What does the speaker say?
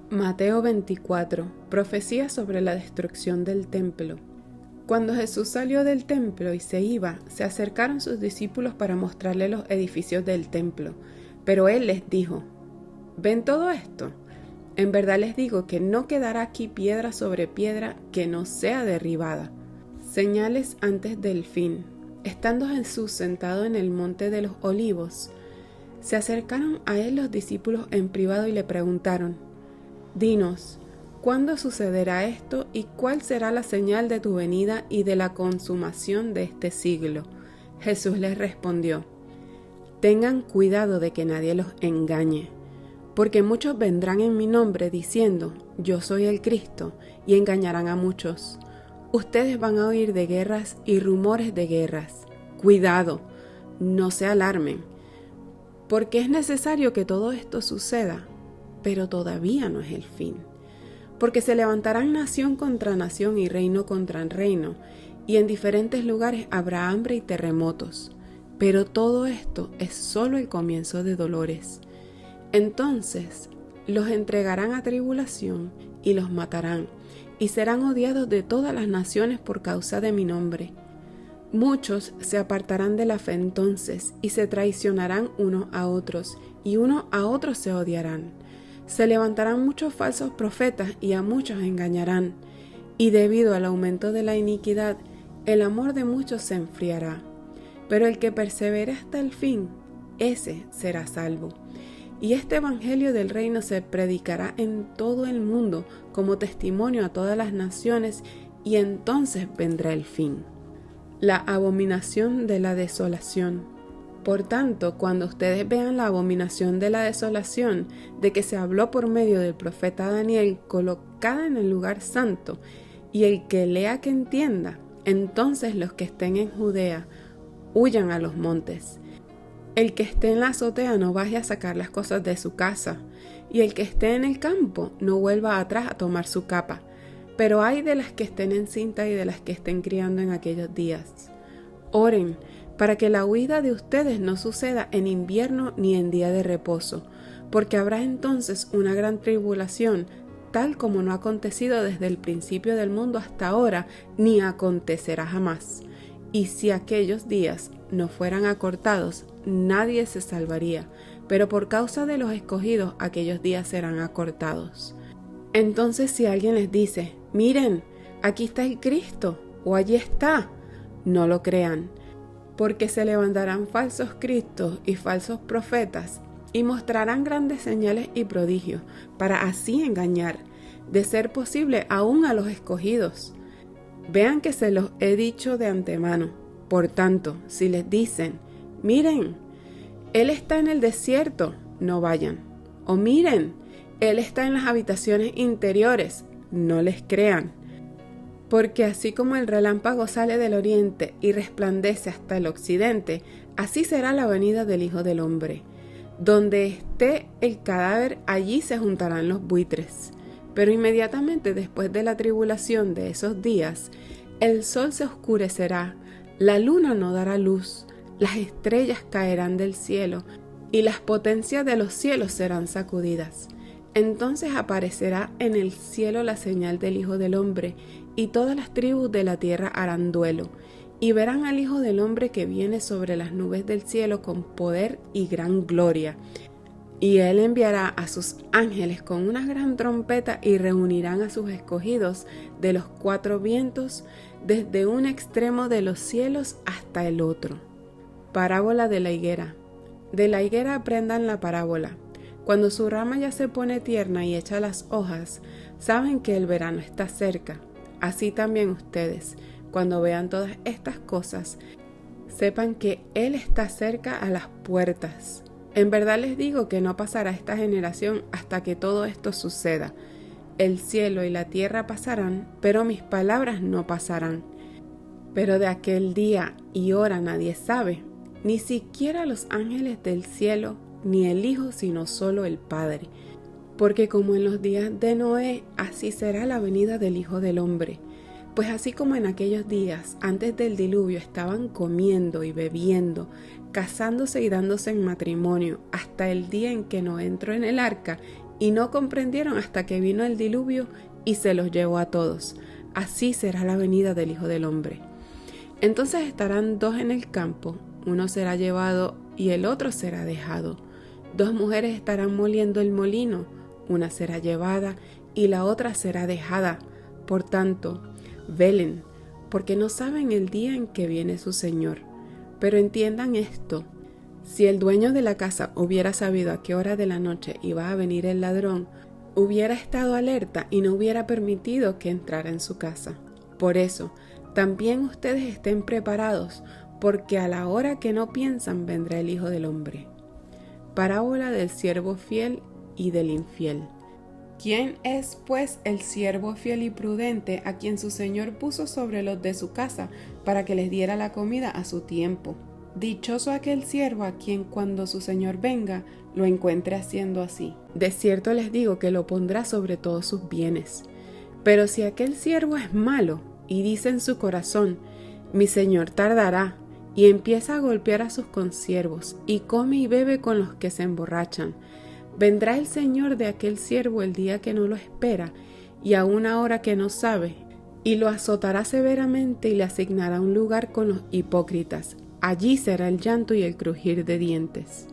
Mateo 24. Profecía sobre la destrucción del templo. Cuando Jesús salió del templo y se iba, se acercaron sus discípulos para mostrarle los edificios del templo. Pero él les dijo: ¿Ven todo esto? En verdad les digo que no quedará aquí piedra sobre piedra que no sea derribada. Señales antes del fin. Estando Jesús sentado en el monte de los Olivos, se acercaron a él los discípulos en privado y le preguntaron: Dinos, ¿cuándo sucederá esto y cuál será la señal de tu venida y de la consumación de este siglo? Jesús les respondió: Tengan cuidado de que nadie los engañe, porque muchos vendrán en mi nombre diciendo: Yo soy el Cristo, y engañarán a muchos. Ustedes van a oír de guerras y rumores de guerras. Cuidado, no se alarmen, porque es necesario que todo esto suceda, pero todavía no es el fin. Porque se levantarán nación contra nación y reino contra reino, y en diferentes lugares habrá hambre y terremotos. Pero todo esto es solo el comienzo de dolores. Entonces los entregarán a tribulación y los matarán, y serán odiados de todas las naciones por causa de mi nombre. Muchos se apartarán de la fe entonces, y se traicionarán unos a otros, y unos a otros se odiarán. Se levantarán muchos falsos profetas y a muchos engañarán, y debido al aumento de la iniquidad, el amor de muchos se enfriará. Pero el que persevere hasta el fin, ese será salvo. Y este evangelio del reino se predicará en todo el mundo como testimonio a todas las naciones, y entonces vendrá el fin. La abominación de la desolación. Por tanto, cuando ustedes vean la abominación de la desolación, de que se habló por medio del profeta Daniel, colocada en el lugar santo, y el que lea que entienda, entonces los que estén en Judea huyan a los montes. El que esté en la azotea no vaya a sacar las cosas de su casa, y el que esté en el campo no vuelva atrás a tomar su capa. Pero ay de las que estén encinta y de las que estén criando en aquellos días. Oren para que la huida de ustedes no suceda en invierno ni en día de reposo, porque habrá entonces una gran tribulación, tal como no ha acontecido desde el principio del mundo hasta ahora, ni acontecerá jamás. Y si aquellos días no fueran acortados, nadie se salvaría, pero por causa de los escogidos aquellos días serán acortados. Entonces si alguien les dice: Miren, aquí está el Cristo, o allí está, no lo crean, porque se levantarán falsos cristos y falsos profetas, y mostrarán grandes señales y prodigios, para así engañar, de ser posible, aún a los escogidos. Vean que se los he dicho de antemano. Por tanto, si les dicen: Miren, Él está en el desierto, no vayan. O miren, Él está en las habitaciones interiores, no les crean. Porque así como el relámpago sale del oriente y resplandece hasta el occidente, así será la venida del Hijo del Hombre. Donde esté el cadáver, allí se juntarán los buitres. Pero inmediatamente después de la tribulación de esos días, el sol se oscurecerá, la luna no dará luz, las estrellas caerán del cielo, y las potencias de los cielos serán sacudidas. Entonces aparecerá en el cielo la señal del Hijo del Hombre, y todas las tribus de la tierra harán duelo, y verán al Hijo del Hombre que viene sobre las nubes del cielo con poder y gran gloria. Y Él enviará a sus ángeles con una gran trompeta y reunirán a sus escogidos de los cuatro vientos, desde un extremo de los cielos hasta el otro. Parábola de la higuera. De la higuera aprendan la parábola. Cuando su rama ya se pone tierna y echa las hojas, saben que el verano está cerca. Así también ustedes, cuando vean todas estas cosas, sepan que Él está cerca a las puertas. En verdad les digo que no pasará esta generación hasta que todo esto suceda. El cielo y la tierra pasarán, pero mis palabras no pasarán. Pero de aquel día y hora nadie sabe, ni siquiera los ángeles del cielo, ni el Hijo, sino solo el Padre. Porque como en los días de Noé, así será la venida del Hijo del Hombre. Pues así como en aquellos días, antes del diluvio, estaban comiendo y bebiendo, casándose y dándose en matrimonio, hasta el día en que Noé entró en el arca y no comprendieron hasta que vino el diluvio y se los llevó a todos. Así será la venida del Hijo del Hombre. Entonces estarán dos en el campo, uno será llevado y el otro será dejado. Dos mujeres estarán moliendo el molino, una será llevada y la otra será dejada. Por tanto, velen, porque no saben el día en que viene su Señor. Pero entiendan esto: si el dueño de la casa hubiera sabido a qué hora de la noche iba a venir el ladrón, hubiera estado alerta y no hubiera permitido que entrara en su casa. Por eso, también ustedes estén preparados, porque a la hora que no piensan vendrá el Hijo del Hombre. Parábola del siervo fiel y del infiel. ¿Quién es, pues, el siervo fiel y prudente a quien su señor puso sobre los de su casa para que les diera la comida a su tiempo? Dichoso aquel siervo a quien cuando su señor venga lo encuentre haciendo así. De cierto les digo que lo pondrá sobre todos sus bienes. Pero si aquel siervo es malo y dice en su corazón: mi señor tardará, y empieza a golpear a sus consiervos y come y bebe con los que se emborrachan, vendrá el señor de aquel siervo el día que no lo espera y a una hora que no sabe, y lo azotará severamente y le asignará un lugar con los hipócritas. Allí será el llanto y el crujir de dientes.